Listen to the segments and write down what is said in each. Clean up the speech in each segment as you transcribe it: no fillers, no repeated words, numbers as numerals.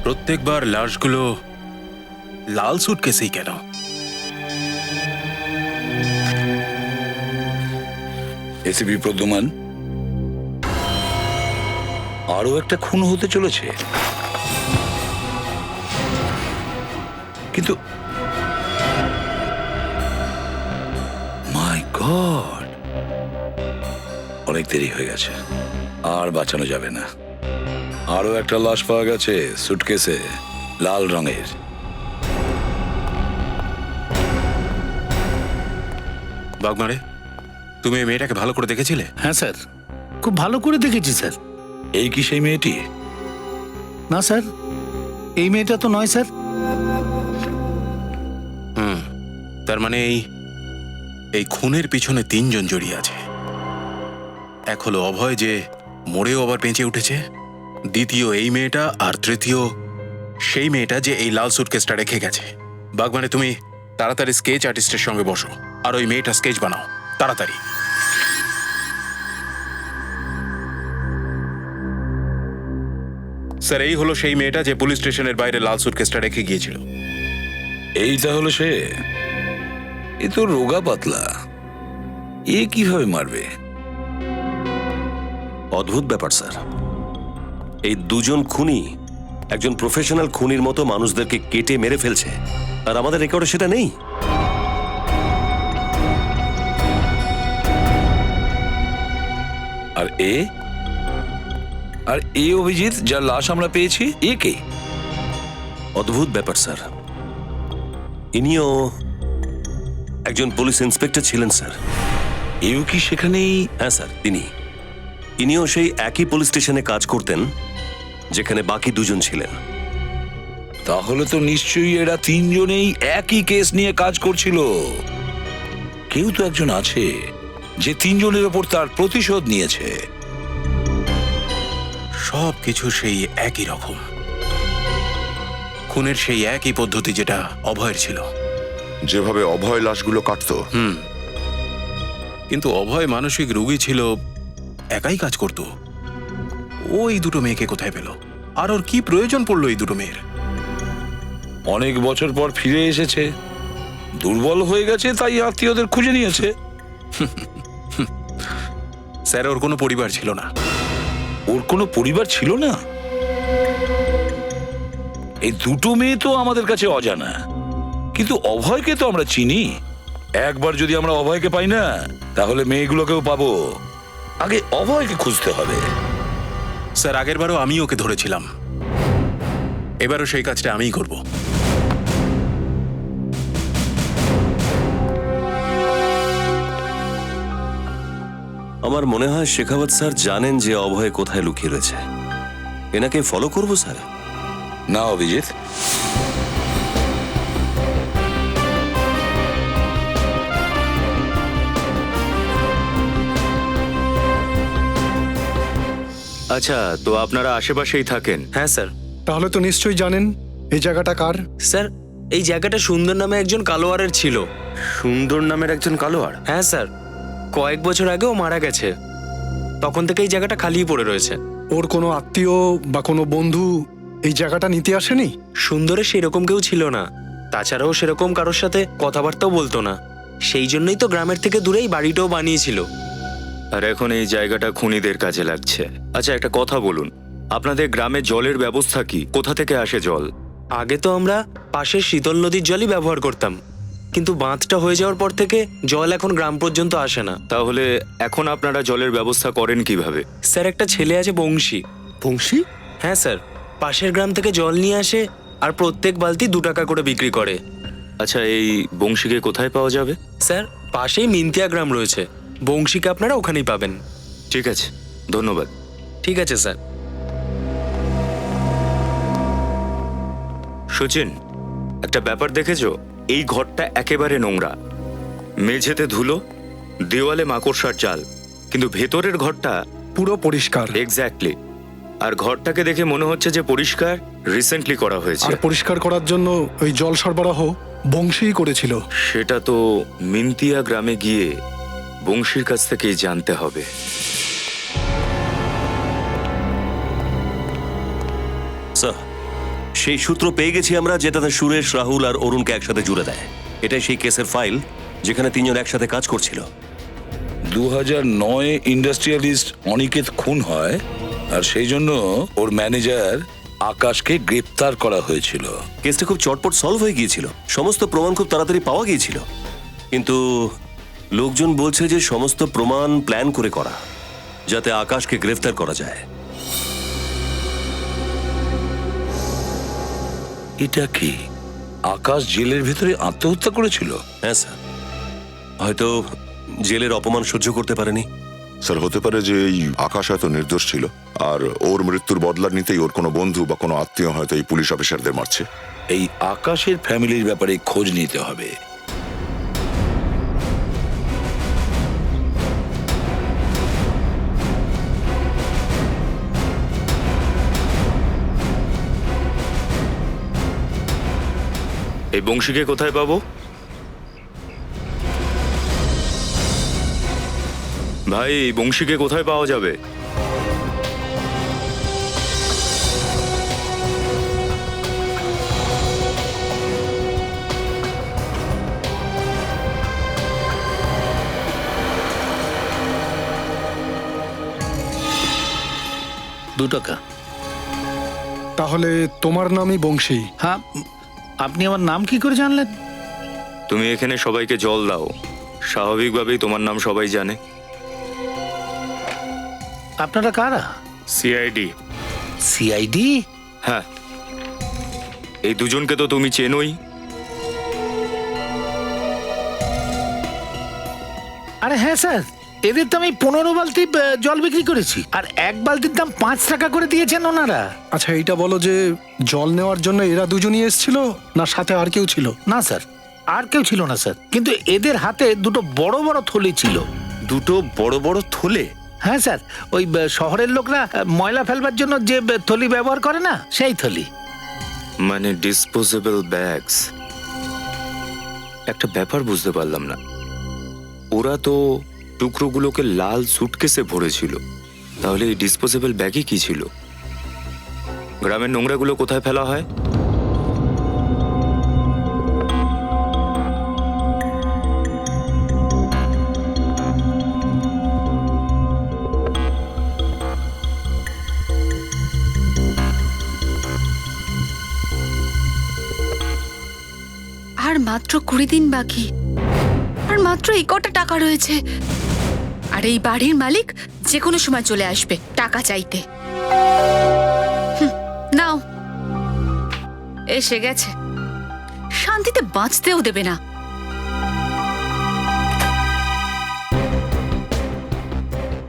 প্রত্যেকবার লাশগুলো লাল সুটকেসেই কেন? এসিপি প্রদ্যুমান, আরো একটা খুন হতে চলেছে, কিন্তু মাই গড, অনেক দেরি হয়ে গেছে, আর বাঁচানো যাবে না। আরো একটা লাশ পাওয়া গেছে সুটকেসে, লাল রঙের। বাগমারে, তুমি এই মেয়েটাকে ভালো করে দেখেছিলে? হ্যাঁ স্যার, খুব ভালো করে দেখেছি স্যার। এই কি সেই মেয়েটি? না স্যার, এই মেয়েটা তো নয় স্যার। তার মানে এই খুনের পিছনে তিনজন জড়িয়ে আছে। এক হলো অভয়, যে মরেও আবার বেঁচে উঠেছে, দ্বিতীয় এই মেয়েটা, আর তৃতীয় সেই মেয়েটা যে এই লাল সুটকেসটা রেখে গেছে। বাগমানে, তুমি তাড়াতাড়ি স্কেচ আর্টিস্টের সঙ্গে বসো আর ওই মেয়েটা স্কেচ বানাও তাড়াতাড়ি। স্যার, এই হলো সেই মেয়েটা যে পুলিশ স্টেশনের বাইরে লাল সুটকেসটা রেখে গিয়েছিল। এইটা হলো সে? এ তো রোগা পাতলা, এ কিভাবে মারবে? অদ্ভুত ব্যাপার স্যার, এই দুজন খুনি একজন প্রফেশনাল খুনির মতো মানুষদেরকে কেটে মেরে ফেলছে, আর আমাদের রেকর্ডে সেটা নেই। আর এ অভিজিৎ, যার লাশ আমরা পেয়েছি, এ কে? অদ্ভুত ব্যাপার স্যার, ইনিও একজন পুলিশ ইন্সপেক্টর ছিলেন স্যার। এও কি সেখানেই? হ্যাঁ স্যার, ইনিও সেই একই পুলিশ স্টেশনে কাজ করতেন যেখানে বাকি দুজন ছিলেন। তাহলে তো নিশ্চয়ই এরা তিনজনেই একই কেস নিয়ে কাজ করছিল। কেউ তো একজন আছে যে তিনজনের ওপর তার প্রতিশোধ নিয়েছে। সব কিছু সেই একই রকম, খুনের সেই একই পদ্ধতি যেটা অভয়ের ছিল। যেভাবে অভয় লাশগুলো কাটতো। কিন্তু অভয় মানসিক রোগী ছিল, একাই কাজ করত। ওই দুটো মেয়েকে কোথায় পেল? আর ওর কি প্রয়োজন পড়লো এই দুটো মেয়ের? অনেক বছর পর ফিরে এসেছে, দুর্বল হয়ে গেছে, তাই আত্মীয়দের খুঁজে নিয়েছে। স্যার, ওর কোনো পরিবার ছিল না। ওর কোনো পরিবার ছিল না? এই দুটো মেয়ে তো আমাদের কাছে অজানা, কিন্তু অভয়কে তো আমরা চিনি। একবার যদি আমরা অভয়কে পাই না, তাহলে মেয়েগুলোকেও পাবো। আগে অভয়কে খুঁজতে হবে। স্যার, আগেরবারও আমি ওকে ধরেছিলাম, এবারও সেই কাজটা আমিই করব। আমার মনে হয় শেখাবত স্যার জানেন যে অভয় কোথায় লুকিয়ে রয়েছে। এনাকে ফলো করব স্যার? না অভিজিৎ, আচ্ছা, তো আপনারা আশেপাশেই থাকেন? হ্যাঁ স্যার। তাহলে তো নিশ্চয়ই জানেন এই জায়গাটা কার। স্যার, এই জায়গাটা সুন্দর নামে একজন কালোয়ারের ছিল। সুন্দর নামের একজন কালোয়ার? হ্যাঁ স্যার, কয়েক বছর আগেও মারা গেছে, তখন থেকে এই জায়গাটা খালিই পড়ে রয়েছে। ওর কোনো আত্মীয় বা কোনো বন্ধু এই জায়গাটা নিতে আসেনি? সুন্দরের সেরকম কেউ ছিল না, তাছাড়াও সেরকম কারোর সাথে কথাবার্তাও বলতো না। সেই জন্যই তো গ্রামের থেকে দূরেই বাড়িটাও বানিয়েছিল। আর এখন এই জায়গাটা খুনিদের কাজে লাগছে। আচ্ছা, একটা কথা বলুন, আপনাদের গ্রামে জলের ব্যবস্থা কি? কোথা থেকে আসে জল? আগে তো আমরা পাশের শীতল নদীর জলই ব্যবহার করতাম, কিন্তু বাঁধটা হয়ে যাওয়ার পর থেকে জল এখন গ্রাম পর্যন্ত আসে না। তাহলে এখন আপনারা জলের ব্যবস্থা করেন কিভাবে? স্যার, একটা ছেলে আছে বংশী। বংশী? হ্যাঁ স্যার, পাশের গ্রাম থেকে জল নিয়ে আসে আর প্রত্যেক বালতি 2 টাকা করে বিক্রি করে। আচ্ছা, এই বংশীকে কোথায় পাওয়া যাবে? স্যার, পাশেই মিন্তিয়া গ্রাম রয়েছে, বংশীকে আপনারা ওখানেই পাবেন। ঠিক আছে, ধন্যবাদ। ঠিক আছে স্যার। সচিন, একটা ব্যাপার দেখেছো? এই ঘরটা একেবারে নোংরা, মেঝেতে ধুলো, দেওয়ালে মাকড়সার জাল, কিন্তু ভেতরের ঘরটা পুরো পরিষ্কার। এক্স্যাক্টলি। আর ঘরটাকে দেখে মনে হচ্ছে যে পরিষ্কার, রিসেন্টলি করা হয়েছে। আর পরিষ্কার করার জন্য ওই জল সরবরাহ বংশীই করেছিল। সেটা তো মিন্তিয়া গ্রামে গিয়ে বংশীর কাছ থেকেই জানতে হবে। স্যার, সেই সূত্র পেয়ে গেছি আমরা, যেটাতে সুরেশ, রাহুল আর অরুণকে একসাথে জুড়ে দেয়। এটাই সেই কেসের ফাইল যেখানে তিনজন একসাথে কাজ করছিল। 2009 ইন্ডাস্ট্রিয়ালিস্ট অনিকেত খুন হয়, আর সেই জন্য ওর ম্যানেজার আকাশকে গ্রেপ্তার করা হয়েছিল। কেসটা খুব চটপট সলভ হয়ে গিয়েছিল, সমস্ত প্রমাণ খুব তাড়াতাড়ি পাওয়া গিয়েছিল। কিন্তু লোকজন বলছে যে সমস্ত প্রমাণ প্ল্যান করে করা, যাতে আকাশকে গ্রেফতার করা যায়। এটা কি আকাশ জেলের ভিতরে আত্মহত্যা করেছিল? হ্যাঁ স্যার, হয়তো জেলের অপমান সহ্য করতে পারেনি। স্যার, হতে পারে যে এই আকাশ হয়তো নির্দোষ ছিল, আর ওর মৃত্যুর বদলা নিতেই ওর কোনো বন্ধু বা কোনো আত্মীয় হয়তো এই পুলিশ অফিসারদের মারছে। এই আকাশের ফ্যামিলির ব্যাপারে খোঁজ নিতে হবে। এই বংশীকে কোথায় পাবো? ভাই, এই বংশীকে কোথায় পাওয়া যাবে? $2। তাহলে তোমার নামই বংশী? হ্যাঁ, আপনি আমার নাম কি করে জানলেন? তুমি এখানে সবাইকে জল দাও, স্বাভাবিকভাবেই তোমার নাম সবাই জানে। আপনারা কারা? সিআইডি। সিআইডি? হ্যাঁ, এই দুজনকে তো তুমি চেনোই। আরে হ্যাঁ স্যার, এদের তো আমি 15 বালতি জল বিক্রি করেছি, আর 1 বালতির দাম 5 টাকা করে দিয়েছেন ওনারা। আচ্ছা, এইটা বলো যে জল নেওয়ার জন্য এরা দুজনই এসেছিল, না সাথে আর কেউ ছিল? না স্যার, আর কেউ ছিল না স্যার, কিন্তু এদের হাতে দুটো বড় বড় থলি ছিল। দুটো বড় বড় থলে? হ্যাঁ স্যার, ওই শহরের লোকরা ময়লা ফেলবার জন্য যে থলি ব্যবহার করে না, সেই থলি। মানে ডিসপোজেবল ব্যাগস। একটা ব্যাপার বুঝতে পারলাম না, ওরা তো টুকরোগুলোকে লাল সুটকেসে ভরেছিল, তাহলে এই ডিসপোজেবল ব্যাগে কি ছিল? গ্রামের নোংরাগুলো কোথায় ফেলা হয়? আর মাত্র 20 দিন বাকি, আর মাত্র এই কটা টাকা রয়েছে, আর এই বাড়ির মালিক যে কোনো সময় চলে আসবে টাকা চাইতে। নাও, এসে গেছে, শান্তিতে বাঁচতেও দেবে না।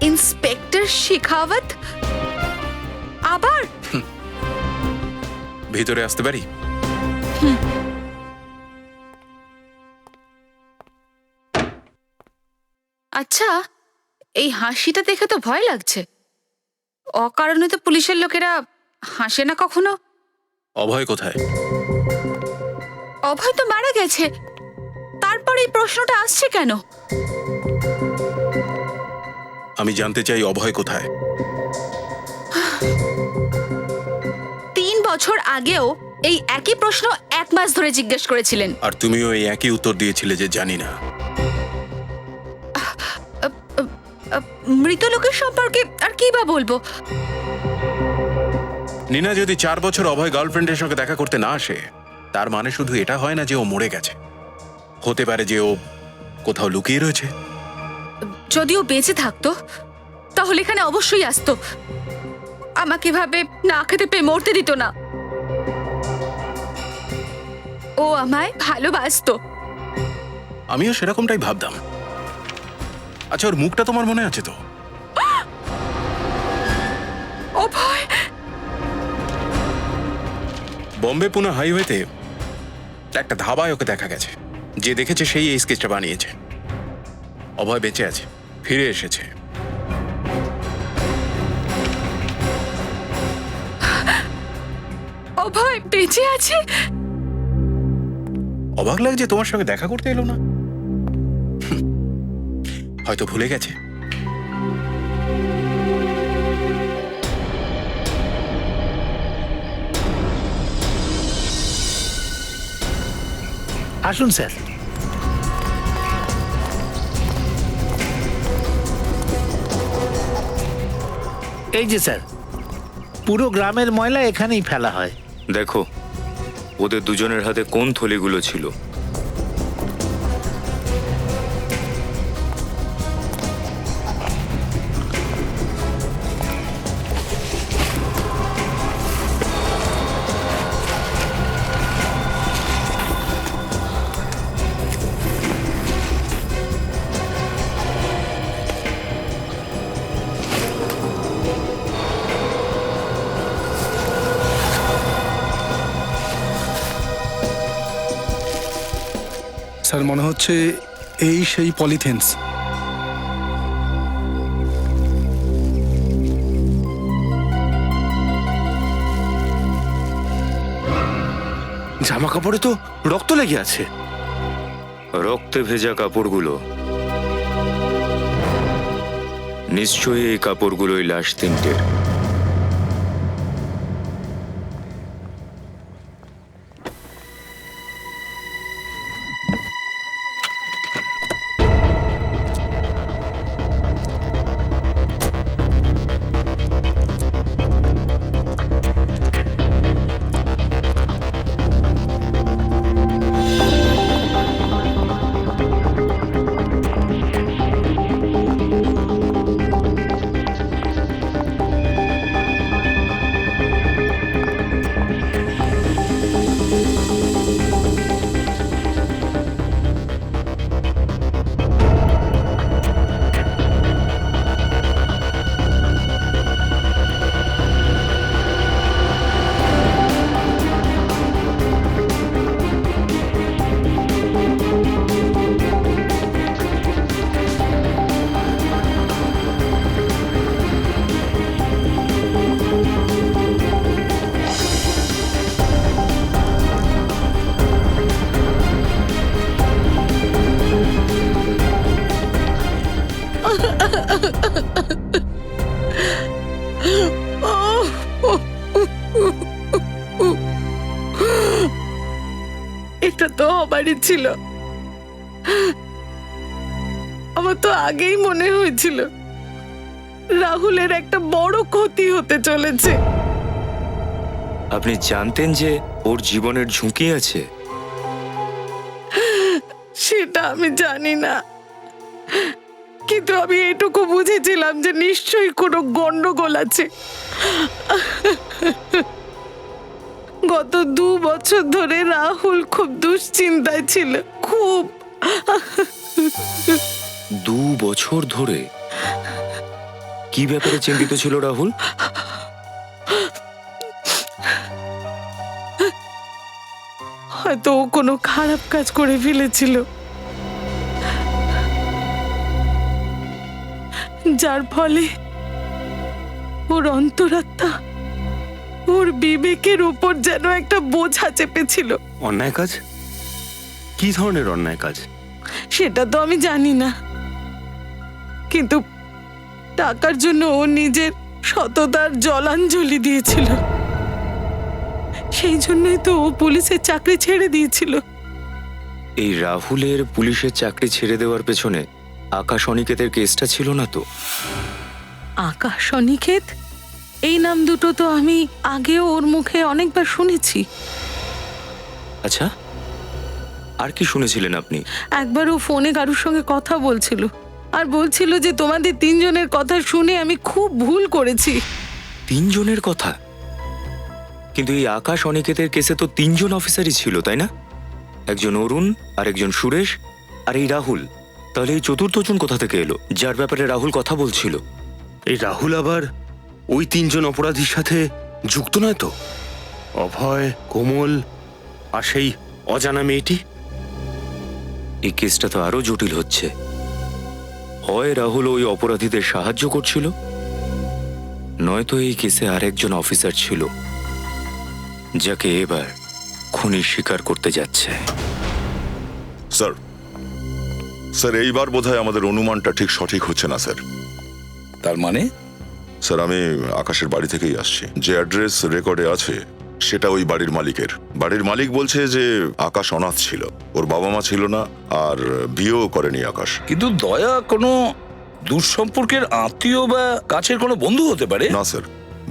ইন্সপেক্টর শেখাওয়াত আবার? ভিতরে আসতে পারি? আচ্ছা, এই হাসিটা দেখে তো ভয় লাগছে। অকারণে তো পুলিশের লোকেরা হাসে না কখনো। অভয় কোথায়? অভয় তো মারা গেছে, তারপরে এই প্রশ্নটা আসছে কেন? আমি জানতে চাই অভয় কোথায়। 3 বছর আগেও এই একই প্রশ্ন 1 মাস ধরে জিজ্ঞেস করেছিলেন। আর তুমিও এই একই উত্তর দিয়েছিলে যে জানি না। মৃত লোকের সম্পর্কে আর কি বা বলবো? নীনা, যদি 4 বছর অভয় গার্লফ্রেন্ডের সঙ্গে দেখা করতে না আসে, তার মানে শুধু এটা হয় না যে ও মরে গেছে। হতে পারে যে ও কোথাও লুকিয়ে রয়েছে। যদি ও বেঁচে থাকতো তাহলে এখানে অবশ্যই আসতো, আমাকে ভাবে না খেতে পেয়ে মরতে দিত না। ও আমায় ভালোবাসতো। আমিও সেরকমটাই ভাবতাম। আচ্ছা, ওর মুখটা তোমার মনে আছে তো? অভয়! বম্বে পুনে হাইওয়েতে একটা ধাবায় ওকে দেখা গেছে। যে দেখেছে সেই এই স্কেচটা বানিয়েছে। অভয় বেঁচে আছে, ফিরে এসেছে। অভয় বেঁচে আছে? অবাক লাগছে তোমার সঙ্গে দেখা করতে এলো না। হয়তো ভুলে গেছে। আসুন স্যার। এই যে স্যার, পুরো গ্রামের ময়লা এখানেই ফেলা হয়। দেখো ওদের দুজনের হাতে কোন থলিগুলো ছিল। স্যার মনে হচ্ছে এই সেই পলিথিনস। জামা কাপড়ে তো রক্ত লেগে আছে। রক্তে ভেজা কাপড়গুলো, নিশ্চয়ই এই কাপড়গুলোই লাশ তিনটের। এটা তো হবারই ছিল। আমার তো আগেই মনে হয়েছিল রাহুলের একটা বড় ক্ষতি হতে চলেছে। আপনি জানতেন যে ওর জীবনের ঝুঁকি আছে? সেটা আমি জানি না, কিন্তু আমি এটুকু বুঝেছিলাম যে নিশ্চয়ই কোনো গন্ডগোল আছে। গত 2 বছর ধরে রাহুল খুব দুশ্চিন্তায় ছিল, খুব। 2 বছর ধরে? কি ব্যাপারে চিন্তিত ছিল রাহুল? হয়তো ও কোনো খারাপ কাজ করে ফেলেছিল, যার ফলে ওর অন্তরাত্মা, ওর বিবেকের উপর যেন একটা বোঝা চেপেছিল। অন্যায় কাজ? কি ধরনের অন্যায় কাজ? সেটা তো আমি জানি না, কিন্তু টাকার জন্য ও নিজের সততার জলাঞ্জলি দিয়েছিল। সেই জন্যই তো ও পুলিশের চাকরি ছেড়ে দিয়েছিল। এই রাহুলের পুলিশের চাকরি ছেড়ে দেওয়ার পেছনে আকাশ অনিকেতের কেসটা ছিল না তো? আকাশ অনিকেত, এই নাম দুটো তো আমি আগেও ওর মুখে অনেকবার শুনেছি। আচ্ছা, আর কি শুনেছিলেন আপনি? একবার ও ফোনে কারোর সঙ্গে কথা বলছিল আর বলছিল যে তোমাদের 3 জনের কথা শুনে আমি খুব ভুল করেছি। 3 জনের কথা? কিন্তু এই আকাশ অনিকেতের কেসে তো 3 জন অফিসারই ছিল, তাই না? একজন অরুণ, আর একজন সুরেশ, আর এই রাহুল। তাহলে এই চতুর্থ জন কোথা থেকে এলো যার ব্যাপারে রাহুল কথা বলছিল? এই রাহুল আবার ওই 3 জন অপরাধীর সাথে যুক্ত নয় তো? অভয়, কোমল আর সেই অজানা মেয়েটি? এই কেসটা তো আরো জটিল হচ্ছে। হয় রাহুল ওই অপরাধীদের সাহায্য করছিল, নয়তো এই কেসে আরেকজন অফিসার ছিল যাকে এবার খুনির স্বীকার করতে যাচ্ছে। স্যার, স্যার এইবার বোধহয় আমাদের অনুমানটা ঠিক সঠিক হচ্ছে না স্যার। তার মানে? স্যার আমি আকাশের বাড়ি থেকেই আসছি। যে অ্যাড্রেস রেকর্ডে আছে সেটা ওই বাড়ির মালিকের। বাড়ির মালিক বলছে যে আকাশ অনাথ ছিল, ওর বাবা মা ছিল না, আর বিয়েও করেনি আকাশ। কিন্তু দয়া কোনো দূরসম্পর্কের আত্মীয় বা কাছের কোনো বন্ধু হতে পারে? না স্যার,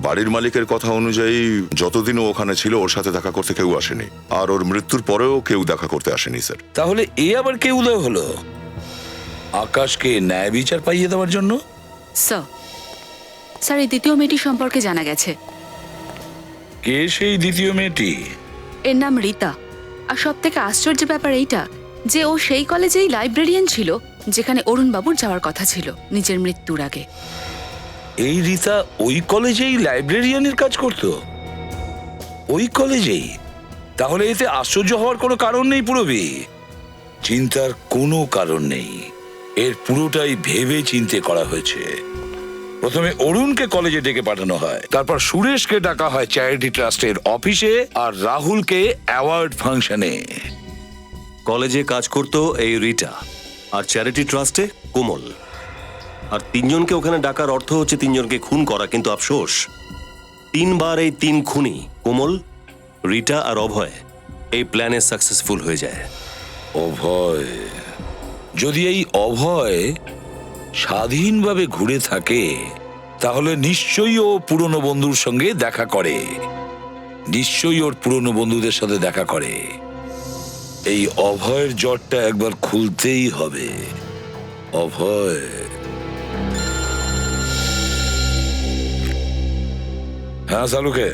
বাড়ির মালিকের কথা অনুযায়ী যতদিন ও ওখানে ছিল ওর সাথে দেখা করতে কেউ আসেনি, আর ওর মৃত্যুর পরেও কেউ দেখা করতে আসেনি স্যার। তাহলে এ আবার কে উদয় হলো? আকাশকে ন্যায় বিচার পাইয়ে দেওয়ার জন্য? স্যার এই দ্বিতীয় মেয়েটি সম্পর্কে জানা গেছে। কে সেই দ্বিতীয় মেয়েটি? এর নাম রীতা। আর সব থেকে আশ্চর্য ব্যাপার এইটা যে ও সেই কলেজেই লাইব্রেরিয়ান ছিল যেখানে অরুণ বাবুর যাওয়ার কথা ছিল নিজের মৃত্যুর আগে। এই রীতা ওই কলেজেই লাইব্রেরিয়ানের কাজ করতো? ওই কলেজেই? তাহলে এতে আশ্চর্য হওয়ার কোনো কারণ নেই পুরবী। চিন্তার কোনো কারণ নেই, এর পুরোটাই ভেবে চিন্তে করা হয়েছে। প্রথমে অরুণকে কলেজে ডেকে পাঠানো হয়, তারপর সুরেশকে ডাকা হয় চ্যারিটি ট্রাস্টের অফিসে, আর রাহুলকে অ্যাওয়ার্ড ফাংশনে। কলেজে কাজ করতো এই রিটা, আর চ্যারিটি ট্রাস্টে কোমল। আর তিনজনকে ওখানে ডাকার অর্থ হচ্ছে তিনজনকে খুন করা। কিন্তু আফসোস, 3 বার এই 3 খুনি কোমল, রিটা আর অভয় এই প্ল্যানে সাকসেসফুল হয়ে যায়। অভয়? যদি এই অভয় স্বাধীনভাবে ঘুরে থাকে তাহলে নিশ্চয়ই ও পুরনো বন্ধুর সঙ্গে দেখা করে, নিশ্চয়ই ওর পুরনো বন্ধুদের সাথে দেখা করে। এই অভয়ের জটটা একবার খুলতেই হবে। অভয়, হ্যাঁ সালুকে?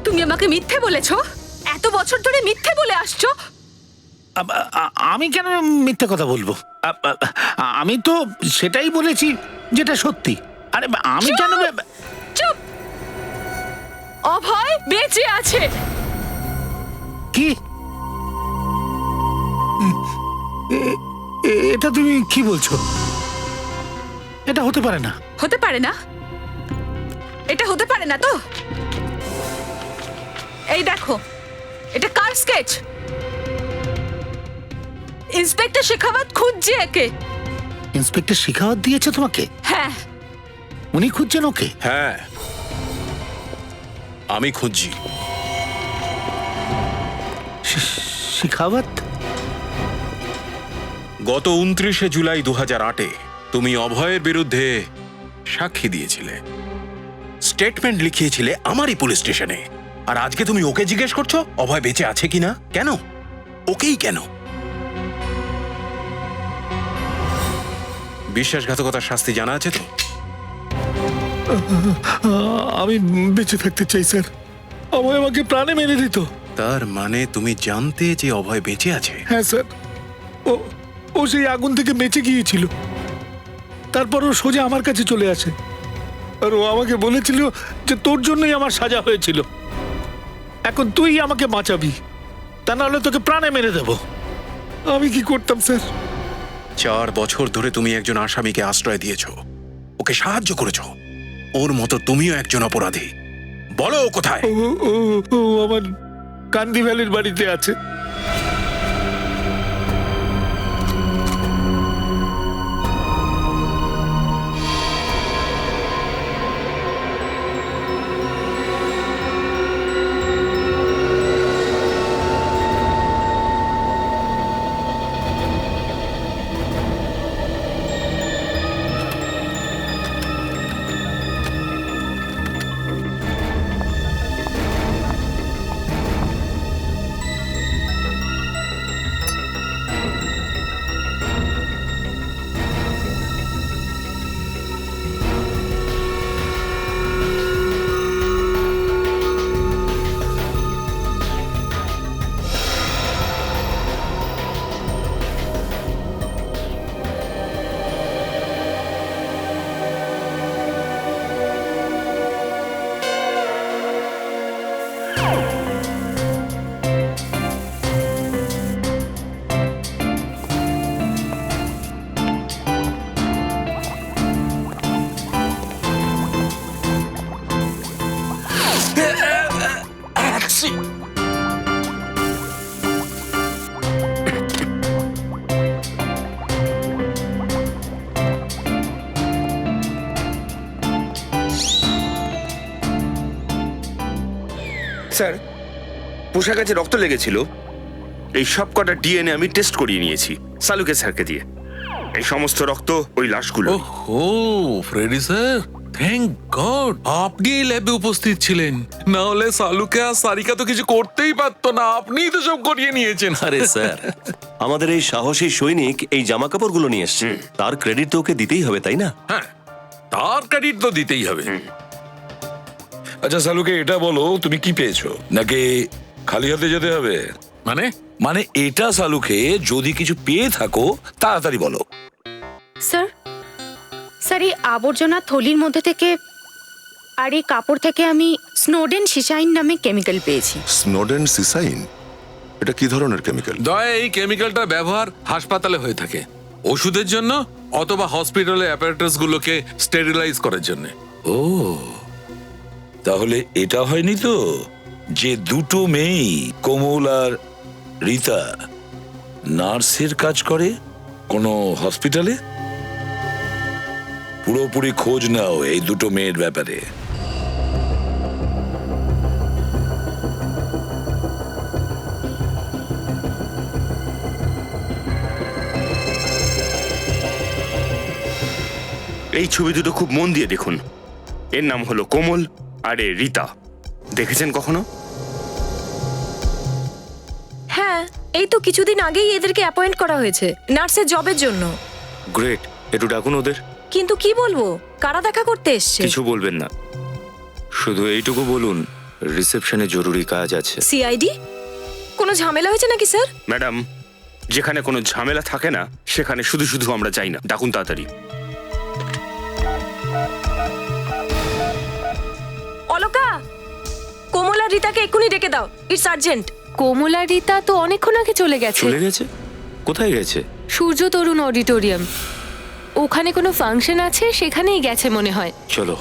তুমি আমাকে মিথ্যে বলেছো? এত বছর ধরে মিথ্যে বলে আসছো। আমি কেন মিথ্যে কথা বলবো? আমি তো সেটাই বলেছি যেটা সত্যি। আরে আমি কেন? চুপ! অভয় বেঁচে আছে। কি? এটা তুমি কি বলছো? এটা হতে পারে না। হতে পারে না? এটা হতে পারে না তো? এই দেখো, এটা কার স্কেচ? ইন্সপেক্টর শেখাওয়াত খুঁজছে একে। ইন্সপেক্টর শেখাওয়াত দিয়েছে তোমাকে? হ্যাঁ। উনি খুঁজছেন ওকে? হ্যাঁ, আমি খুঁজছি। শেখাওয়াত? গত 29শে জুলাই 2008-এ তুমি অভয়ের বিরুদ্ধে সাক্ষী দিয়েছিলে, স্টেটমেন্ট লিখিয়েছিলে আমারই পুলিশ স্টেশনে। আর আজকে তুমি ওকে জিজ্ঞেস করছো অভয় বেঁচে আছে কিনা? কেন? ওকেই কেন? বিশ্বাসঘাতকতার শাস্তি জানা আছে তো? আমি বেঁচে থাকতে চাই স্যার। অভয় আমাকে প্রাণে মেরে দিত। তার মানে তুমি জানতে যে অভয় বেঁচে আছে? হ্যাঁ স্যার, ও সেই আগুন থেকে বেঁচে গিয়েছিল। তারপর ও সোজা আমার কাছে চলে আসে, আর ও আমাকে বলেছিল যে তোর জন্যই আমার সাজা হয়েছিল, এখন তুই আমাকে বাঁচাবি, তা নাহলে তোকে প্রাণে মেরে দেব। আমি কি করতাম স্যার? 4 বছর ধরে তুমি একজন আসামিকে আশ্রয় দিয়েছো, ওকে সাহায্য করেছো। ওর মতো তুমিও একজন অপরাধী। বলো ও কোথায়? ও আমার কান্দি ভ্যালির বাড়িতে আছে। স্যার পোশাক আছে, রক্ত লেগেছিল। এই সব কটা ডিএনএ আমি টেস্ট করিয়ে নিয়েছি সালুকে স্যারকে দিয়ে। এই সমস্ত রক্ত ওই লাশগুলো। ও ফ্রেডি স্যার, থ্যাংক গড আপনি এই ল্যাবে উপস্থিত ছিলেন, না হলে সালুকে আর সারিকা তো কিছু করতেই পারতো না, আপনিই তো সব করিয়ে নিয়েছেন। আরে স্যার, আমাদের এই সাহসী সৈনিক এই জামা কাপড়গুলো নিয়ে এসছে, তার ক্রেডিট তো ওকে দিতেই হবে, তাই না? হ্যাঁ, তার ক্রেডিট তো দিতেই হবে। আচ্ছা সালুকে এটা বলো, তুমি কি পেয়েছো, নাকি খালি হাতে যেতে হবে? মানে মানে এটা সালুকে, যদি কিছু পেয়ে থাকো তাড়াতাড়ি বলো। স্যার স্যার এই আবর্জনা থলির মধ্যে থেকে আর এই কাপড় থেকে আমি স্নোডেন সিসাইন নামে কেমিক্যাল পেয়েছি। স্নোডেন সিসাইন, এটা কি ধরনের কেমিক্যাল? দয়া এই কেমিক্যালটার ব্যবহার হাসপাতালে হয়ে থাকে, ওষুধের জন্য অথবা হসপিটালে অ্যাপারেটাস গুলোকে স্টেরিলাইজ করার জন্য। ও, তাহলে এটা হয়নি তো যে দুটো মেয়ে কোমল আর রীতা নার্সের কাজ করে কোনো হসপিটালে? পুরোপুরি খোঁজ নাও এই দুটো মেয়ের ব্যাপারে। এই ছবি দুটো খুব মন দিয়ে দেখুন। এর নাম হলো কোমল আর এ রীতা। দেখেছেন কখনো? হ্যাঁ, এই তো কিছুদিন আগেই এদেরকে অ্যাপয়েন্ট করা হয়েছে নার্সের জবের জন্য। গ্রেট, একটু ডাকুন ওদের। কিন্তু কি বলবো, কারা দেখা করতে এসছে? কিছু বলবেন না, শুধু এইটুকু বলুন রিসেপশনে জরুরি কাজ আছে। সিআইডি? কোনো ঝামেলা হয়েছে নাকি স্যার? ম্যাডাম, যেখানে কোনো ঝামেলা থাকে না সেখানে শুধু শুধু আমরা যাই না। ডাকুন তাড়াতাড়ি। অলকা, কোমল আর রীতাকে এক্ষুনি ডেকে দাও, ইটস আর্জেন্ট। কোমল আর রীতা তো অনেকক্ষণ আগে চলে গেছে। চলে গেছে? কোথায় গেছে? সূর্য তরুণ অডিটোরিয়াম, ওখানে কোনো ফাংশন আছে, সেখানেই গেছে মনে হয়। চলো।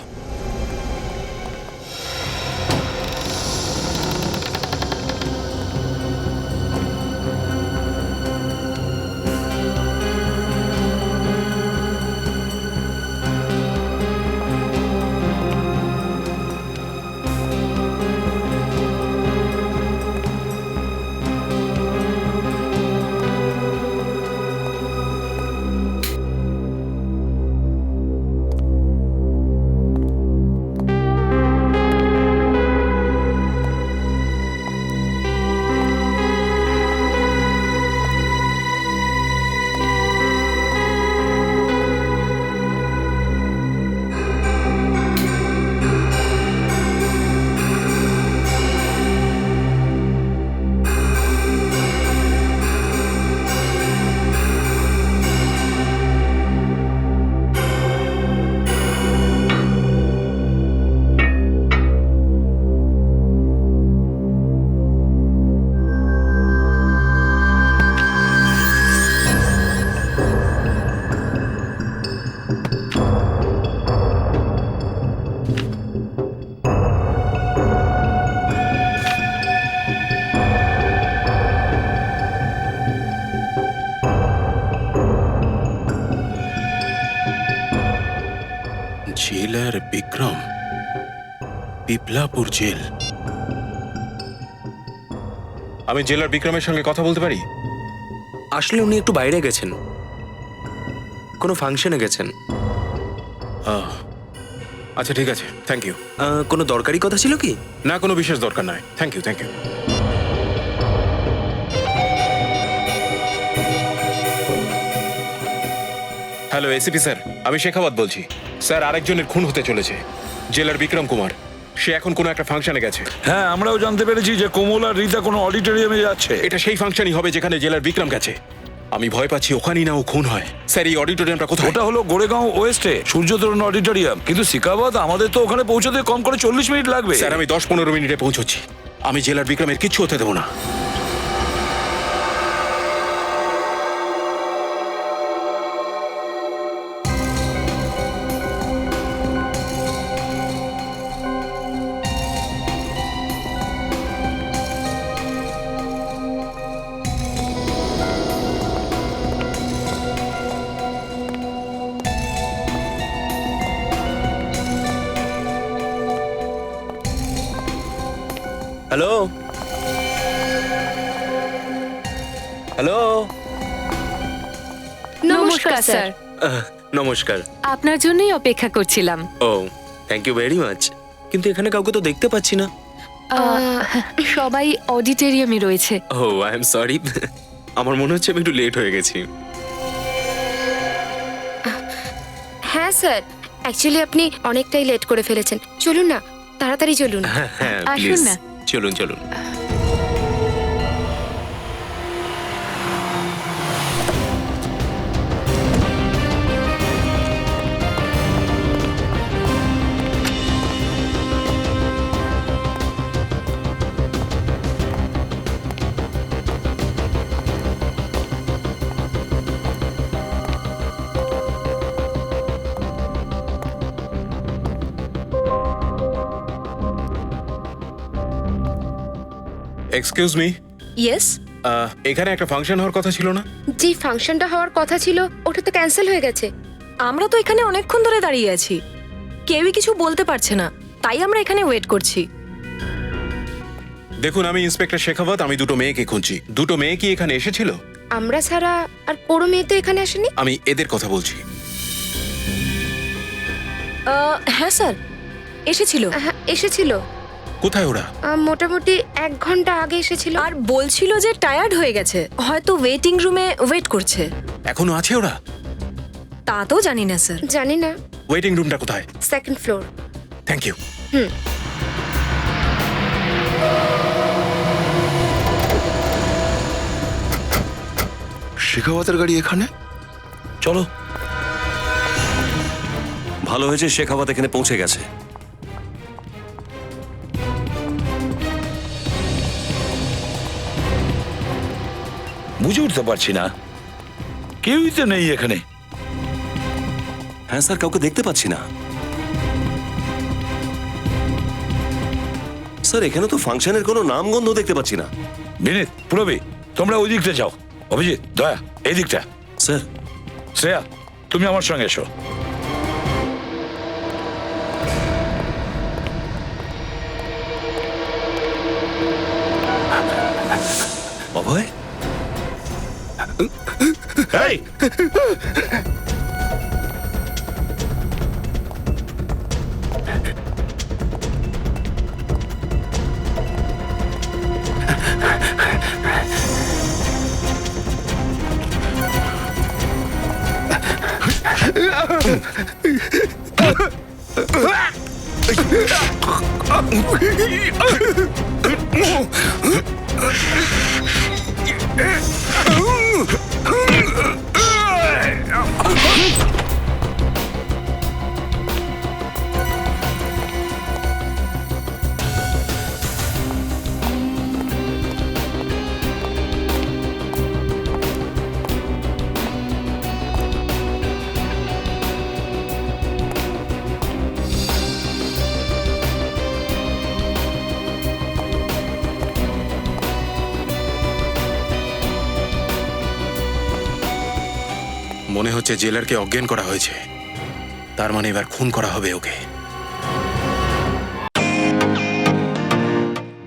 জেলার বিক্রম, পিপলাপুর জেল। আমি জেলার বিক্রমের সঙ্গে কথা বলতে পারি? আসলে উনি একটু বাইরে গেছেন, কোনো ফাংশনে গেছেন। আচ্ছা ঠিক আছে, থ্যাংক ইউ। কোনো দরকারি কথা ছিল কি? না, কোনো বিশেষ দরকার নাই, thank you thank you. Hello ACP sir, আমি শেখাওয়াত বলছি। স্যার, আরেকজনের খুন হতে চলেছে, জেলার বিক্রম কুমার। সে এখন কোনো একটা ফাংশনে গেছে। হ্যাঁ, আমরাও জানতে পেরেছি যে কোমল আর রীতা কোনো অডিটোরিয়ামে যাচ্ছে। এটা সেই ফাংশনই হবে যেখানে জেলার বিক্রম গেছে। আমি ভয় পাচ্ছি ওখানেই না ও খুন হয়। স্যার, এই অডিটোরিয়ামটা কোথায়? ওটা হলো গোরেগাঁও ওয়েস্টে সূর্য তরুণ অডিটোরিয়াম। কিন্তু সিকাবাদ আমাদের তো ওখানে পৌঁছতে কম করে 40 মিনিট লাগবে। স্যার, আমি 10-15 মিনিটে পৌঁছচ্ছি। আমি জেলার বিক্রমের কিচ্ছু হতে দেবো না। হ্যালো হ্যালো নমস্কার স্যার। নমস্কার। আপনার জন্যই অপেক্ষা করছিলাম। ও থ্যাংক ইউ ভেরি মাচ, কিন্তু এখানে কাউকে তো দেখতে পাচ্ছি না। সবাই অডিটোরিয়ামে রয়েছে। ও আই এম সরি, আমার মনে হচ্ছে আমি একটু লেট হয়ে গেছি। হ্যাঁ স্যার, অ্যাকচুয়ালি আপনি অনেকটাই লেট করে ফেলেছেন। চলুন না, তাড়াতাড়ি চলুন। হ্যাঁ হ্যাঁ আসুন প্লিজ না। চলুন চলুন। এক্সকিউজ মি, ইয়েস, এখানে একটা ফাংশন হওয়ার কথা ছিল না? যে ফাংশনটা হওয়ার কথা ছিল ওটা তো ক্যান্সেল হয়ে গেছে। আমরা তো এখানে অনেকক্ষণ ধরে দাঁড়িয়ে আছি, কেউই কিছু বলতে পারছে না, তাই আমরা এখানে ওয়েট করছি। দেখুন, আমি ইন্সপেক্টর শেখাবত, আমি দুটো মেয়েকে খুঁজছি। দুটো মেয়ে কি এখানে এসেছিল? আমরা ছাড়া আর কোনো মেয়ে তো এখানে আসেনি। আমি এদের কথা বলছি। হ্যাঁ স্যার, এসেছিল। হ্যাঁ, এসেছিল। কোথায় ওরা? মোটামুটি 1 ঘন্টা আগে এসেছিল। আর বলছিল যে টায়ার্ড হয়ে গেছে, হয়তো ওয়েটিং রুমে ওয়েট করছে। এখনো আছে ওরা? তা তো জানি না স্যার। জানি না। ওয়েটিং রুমটা কোথায়? 2nd floor. Thank you. শেখাওয়াতের গাড়ি এখানে? চলো। ভালো হয়েছে শেখাওয়াত এখানে পৌঁছে গেছে। বুঝে উঠতে পারছি না, কেউই তো নেই এখানে। হ্যাঁ স্যার, কাউকে দেখতে পাচ্ছি না। স্যার এখানে তো ফাংশনের কোনো নামগন্ধ দেখতে পাচ্ছি না। বিনীত, পুরবি, তোমরা ওই দিকটা যাও। অভিজিৎ, দয়া, এই দিকটা। স্যার শ্রেয়া, তুমি আমার সঙ্গে এসো। অভয়, এই! মনে হচ্ছে জেলারকে অজ্ঞান করা হয়েছে। তার মানে এবার খুন করা হবে ওকে।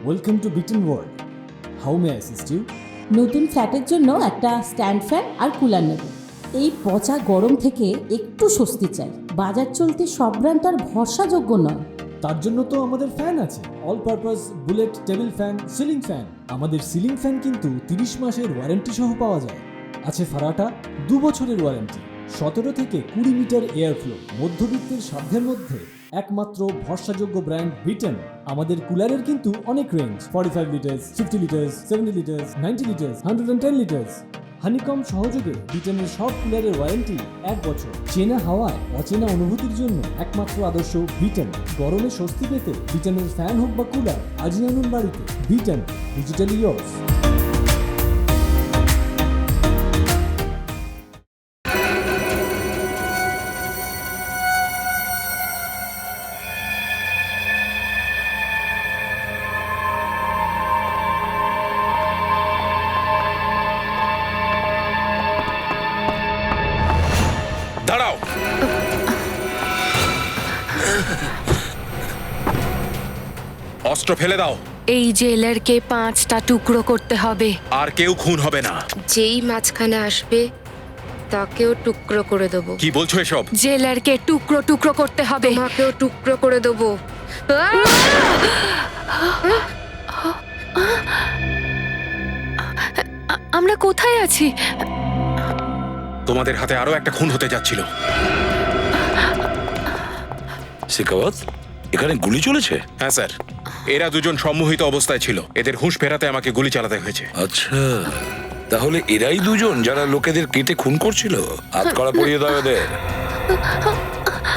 Welcome to Bitten world. How may assist you? নতুন ফ্ল্যাটের জন্য একটা স্ট্যান্ড ফ্যান আর কুলার নেব। এই পচা গরম থেকে একটু স্বস্তি চাই। বাজার চলতে সব ব্র্যান্ড তো আর ভরসাযোগ্য নয়। তার জন্য তো আমাদের ফ্যান আছে, all purpose bullet table fan, ceiling fan. আমাদের সিলিং ফ্যান কিন্তু 30 মাসের ওয়ারেন্টি সহ পাওয়া যায়। আছে ফারাটা 2 বছরের ওয়ারেন্টি, 17 থেকে 20 মিটার এয়ার ফ্লো, মধ্যবিত্তের সাধ্যের মধ্যে একমাত্র ভরসাযোগ্য ব্র্যান্ড বিটেন। আমাদের কুলারের কিন্তু অনেক range, 45 litres, 50 litres, 70 litres, 90 litres, 110 litres. Honeycomb সহযোগে বিটেনের সব কুলারের ওয়ারেন্টি 1 বছর। চেনা হাওয়ায় অচেনা অনুভূতির জন্য একমাত্র আদর্শ বিটেন। গরমে স্বস্তি পেতে বিটেনের ফ্যান হোক বা কুলার আজই আনুন বাড়িতে। Beaten, digitally years. দাঁড়াও। অস্ত্র ফেলে দাও। এই জেলারকে 5টা টুকরো করতে হবে। আর কেউ খুন হবে না। যেই মাঝখানে আসবে তাকেও টুকরো করে দেবো। কি বলছো এসব? জেলারকে টুকরো টুকরো করতে হবে। তোমাকেও টুকরো করে দেবো। আমরা কোথায় আছি? তোমাদের হাতে আরো একটা খুন হতে যাচ্ছিল। শেখাওয়াত, এখানে গুলি চলেছে? হ্যাঁ স্যার, এরা দুজন সম্মোহিত অবস্থায় ছিল। এদের হুঁশ ফেরাতে আমাকে গুলি চালাতে হয়েছে। আচ্ছা, তাহলে এরাই দুজন যারা লোকেদের কেটে খুন করছিল? হাত কড়া পরিয়ে দাও এদের।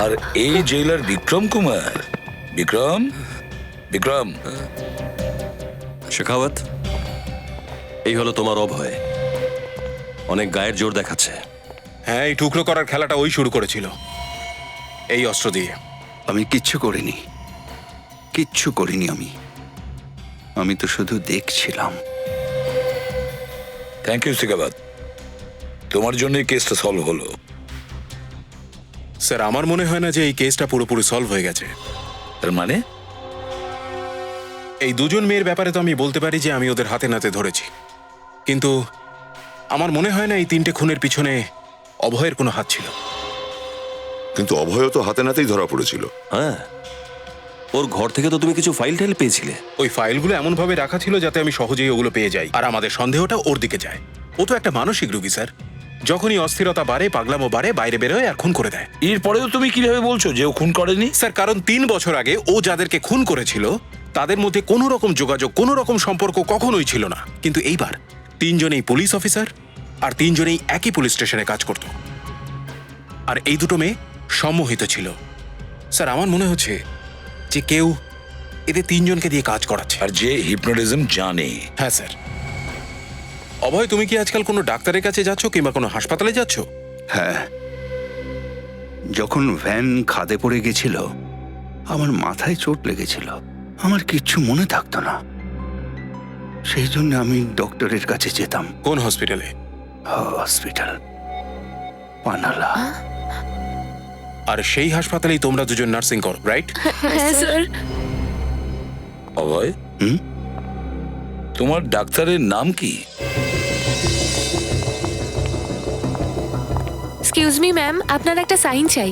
আর এই জেলার বিক্রম কুমার। বিক্রম, বিক্রম। শেখাওয়াত, এই হলো তোমার অভয়। অনেক গায়ের জোর দেখাচ্ছে। হ্যাঁ, এই টুকরো করার খেলাটা ওই শুরু করেছিল, এই অস্ত্র দিয়ে। আমি কিচ্ছু করিনি, কিচ্ছু করিনি। আমি তো শুধু দেখছিলাম। থ্যাংক ইউ শেখাওয়াত, তোমার জন্য এই কেসটা সলভ হলো। স্যার, আমার মনে হয় না যে এই কেসটা পুরোপুরি সলভ হয়ে গেছে। তার মানে? এই দুজন মেয়ের ব্যাপারে তো আমি বলতে পারি যে আমি ওদের হাতে নাতে ধরেছি, কিন্তু আমার মনে হয় না এই 3টে খুনের পিছনে অভয়ের কোনো হাত ছিল। কিন্তু অভয় তো হাতে নাতেই ধরা পড়েছিল। হ্যাঁ, ওর ঘর থেকে তো তুমি কিছু ফাইল টাইল পেয়েছিলে। ওই ফাইলগুলো এমন ভাবে রাখা ছিল যাতে আমি সহজেই ওগুলো পেয়ে যাই, আর আমাদের সন্দেহটা ওর দিকে যায়। ও তো একটা মানসিক রোগী স্যার। যখনই অস্থিরতা বাড়ে, পাগলামো বাড়ে, বাইরে বেরোয় আর খুন করে দেয়। এরপরেও তুমি কিভাবে বলছো যে ও খুন করেনি? স্যার, কারণ 3 বছর আগে ও যাদেরকে খুন করেছিল তাদের মধ্যে কোনো রকম যোগাযোগ, কোনো রকম সম্পর্ক কখনোই ছিল না। কিন্তু এইবার 3 জনেই পুলিশ অফিসার, আর 3 জনেই একই পুলিশ স্টেশনে কাজ করত। আর এই দুটো মেয়ে সম্মোহিত ছিল। স্যার, আমার মনে হচ্ছে যে কেউ এদের 3 জনকে দিয়ে কাজ করাচ্ছে। আর যে হিপনোটিজম জানে। হ্যাঁ স্যার। অভয়, তুমি কি আজকাল কোনো ডাক্তারের কাছে যাচ্ছ কিংবা কোনো হাসপাতালে যাচ্ছ? হ্যাঁ, যখন ভ্যান খাদে পড়ে গেছিল আমার মাথায় চোট লেগেছিল। আমার কিচ্ছু মনে থাকতো না, সেই জন্য আমি ডক্টরের কাছে যেতাম। কোন হসপিটালে? হসপিটাল পানালা। আর সেই হাসপাতালেই তোমরা দুজন নার্সিং করো, রাইট? হ্যাঁ স্যার। অভয়, তোমার ডাক্তারের নাম কি? এক্সকিউজ মি ম্যাম, আপনার একটা সাইন চাই।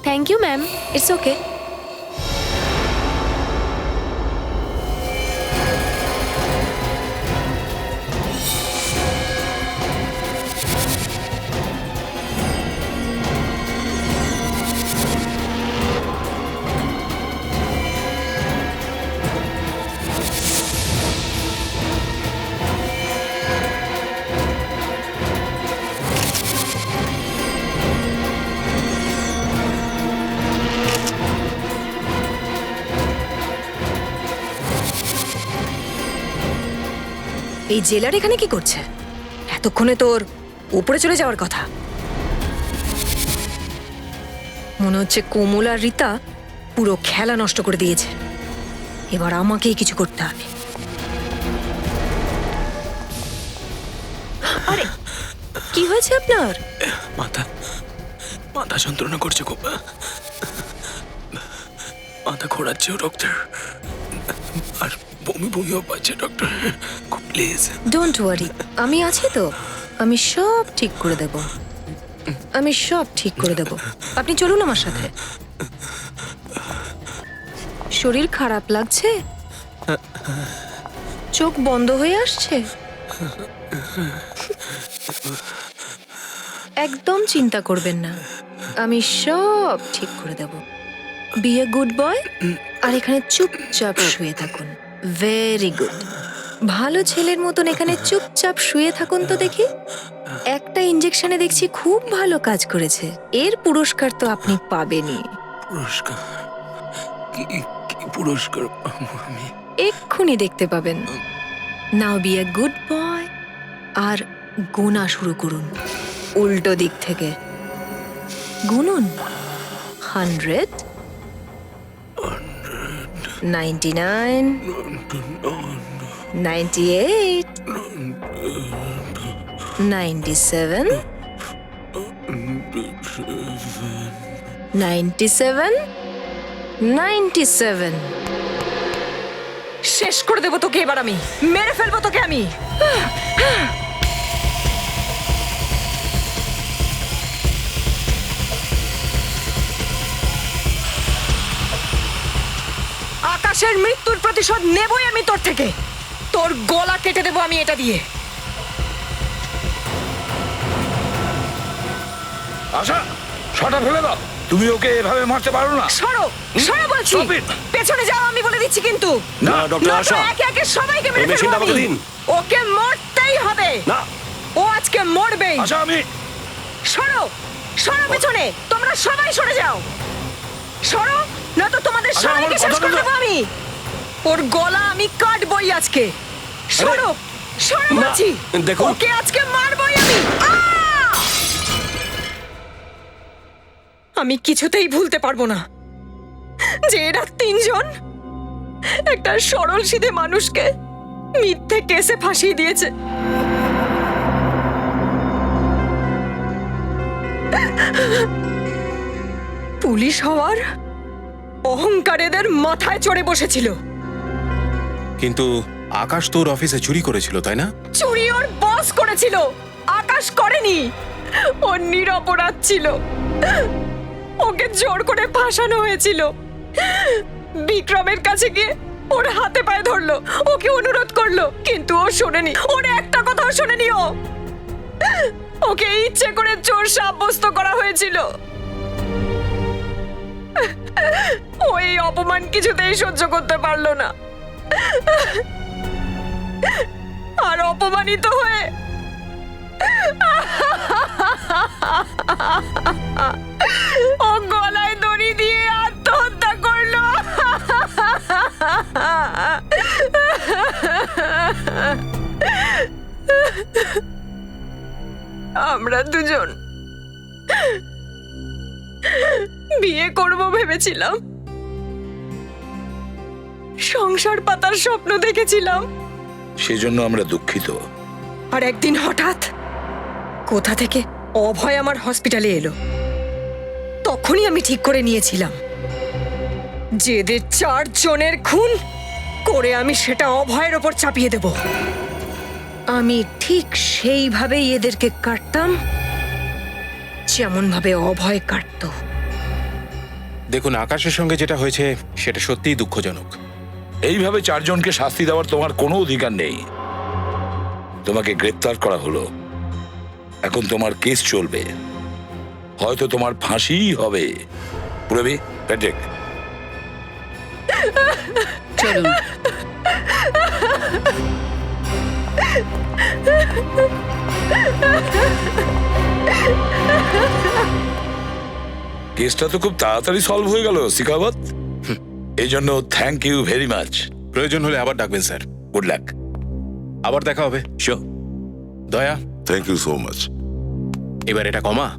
Thank you ma'am, it's okay. এই জেলার এখানে কি করছে? এতক্ষণে তোর উপরে চলে যাওয়ার কথা। মনে হচ্ছে কোমল আর রীতা পুরো খেলা নষ্ট করে দিয়েছে। এবার আমাকেই কিছু করতে হবে। আরে, কি হয়েছে আপনার? মাথা যন্ত্রণা করছে খুব, মাথা ঘোরাচ্ছে ডক্টর, আর বমিও পাচ্ছে ডক্টর, প্লিজ। ডোন্ট ওয়ারি, আমি আছি তো। আমি সব ঠিক করে দেব, আমি সব ঠিক করে দেব। আপনি চলুন আমার সাথে। শরীর খারাপ লাগছে? চোখ বন্ধ হয়ে আসছে? একদম চিন্তা করবেন না, আমি সব ঠিক করে দেব। বি এ গুড বয়, আর এখানে চুপচাপ শুয়ে থাকুন। ভেরি গুড, ভালো ছেলের মতন এখানে চুপচাপ শুয়ে থাকুন তো দেখি। একটা ইনজেকশনে দেখছি খুব ভালো কাজ করেছে। এর পুরস্কার তো আপনি পাবেনই। পুরস্কার? কি পুরস্কার আমি এক্ষুনি দেখতে পাবেন। নাও বি এ গুড বয়, আর গোনা শুরু করুন উল্টো দিক থেকে। গুনুন 100, 99, 98, 97, 97 97 শেষ করে দেবো তোকে এবার আমি, মেরে ফেলবো তোকে আমি। আকাশের মৃত্যুর প্রতিশোধ নেবই আমি তোর থেকে। তোর গলা কেটে দেবো আমি এটা দিয়ে। আশা, ছটা ফেলে দাও। তুমি ওকে এভাবে মারতে পারো না। সরো, সরো বলছি। Stop it! পেছনে যাও আমি বলে দিচ্ছি কিন্তু। না ডক্টর নয়তো আশা, একে একে সবাইকে মেরে এই মেশিনটা ফেলবো আমাকে আমি। দিন। ওকে মরতেই হবে। না। ও আজকে মরবেই। আশা, আমি সরো, সরো পেছনে। তোমরা সবাই সরে যাও। সরো, নয়তো তোমাদের আচ্ছা, আমার সবাইকে শেষ কথাটা করে তো- দেবো আমি। ওর গলা আমি কাটবই আজকে। সরো, সরো না, বলছি। দেখুন। ওকে আজকে মারবই আমি। আহ! আমি কিছুতেই ভুলতে পারবো না যে এরা তিনজন একটা সরল সিধে মানুষকে মিথ্যে কেসে ফাঁসিয়ে দিয়েছে। পুলিশ হওয়ার অহংকার এদের মাথায় চড়ে বসেছিল। কিন্তু আকাশ তোর অফিসে চুরি করেছিল, তাই না? চুরি ওর বস করেছিল, আকাশ করেনি। ও নিরপরাধ ছিল। ওকে জোর করে ফাঁসানো হয়েছিল। বিক্রমের কাছে গিয়ে ওর হাতে পায়ে ধরলো, ওকে অনুরোধ করলো, কিন্তু ও শোনেনি। ওর একটা কথাও শোনেনি ও। ওকে ইচ্ছে করে চোর সাব্যস্ত করা হয়েছিল। ওই অপমান কিছুতেই সহ্য করতে পারলো না, আর অপমানিত হয়ে ও গলায় দড়ি দিয়ে আত্মহত্যা করলো। আমরা দুজন বিয়ে করব ভেবেছিলাম, সংসার পাতার স্বপ্ন দেখেছিলাম। সেজন্য আমরা দুঃখিত। আর একদিন হঠাৎ কোথা থেকে অভয় আমার হসপিটালে এলো। তখনই আমি ঠিক করে নিয়েছিলাম যে এদের 4 জনের খুন করে আমি সেটা অভয়ের ওপর চাপিয়ে দেব। আমি ঠিক সেইভাবেই এদেরকে কাটতাম যেমন ভাবে অভয় কাটতো। দেখুন, আকাশের সঙ্গে যেটা হয়েছে সেটা সত্যিই দুঃখজনক। এইভাবে 4 জনকে শাস্তি দেওয়ার তোমার কোনো অধিকার নেই। তোমাকে গ্রেপ্তার করা হলো, এখন তোমার কেস চলবে, হয়তো তোমার ফাঁসিই হবে। পুরবি, প্যাট্রিক, চলুন। কেসটা তো খুব তাড়াতাড়ি সলভ হয়ে গেল শিখাবত। এই জন্য থ্যাংক ইউ ভেরি মাচ। প্রয়োজন হলে আবার ডাকবেন স্যার। Good luck. আবার দেখা হবে। শিওর। দয়া, থ্যাংক ইউ সো মাচ। এবার এটা কমা।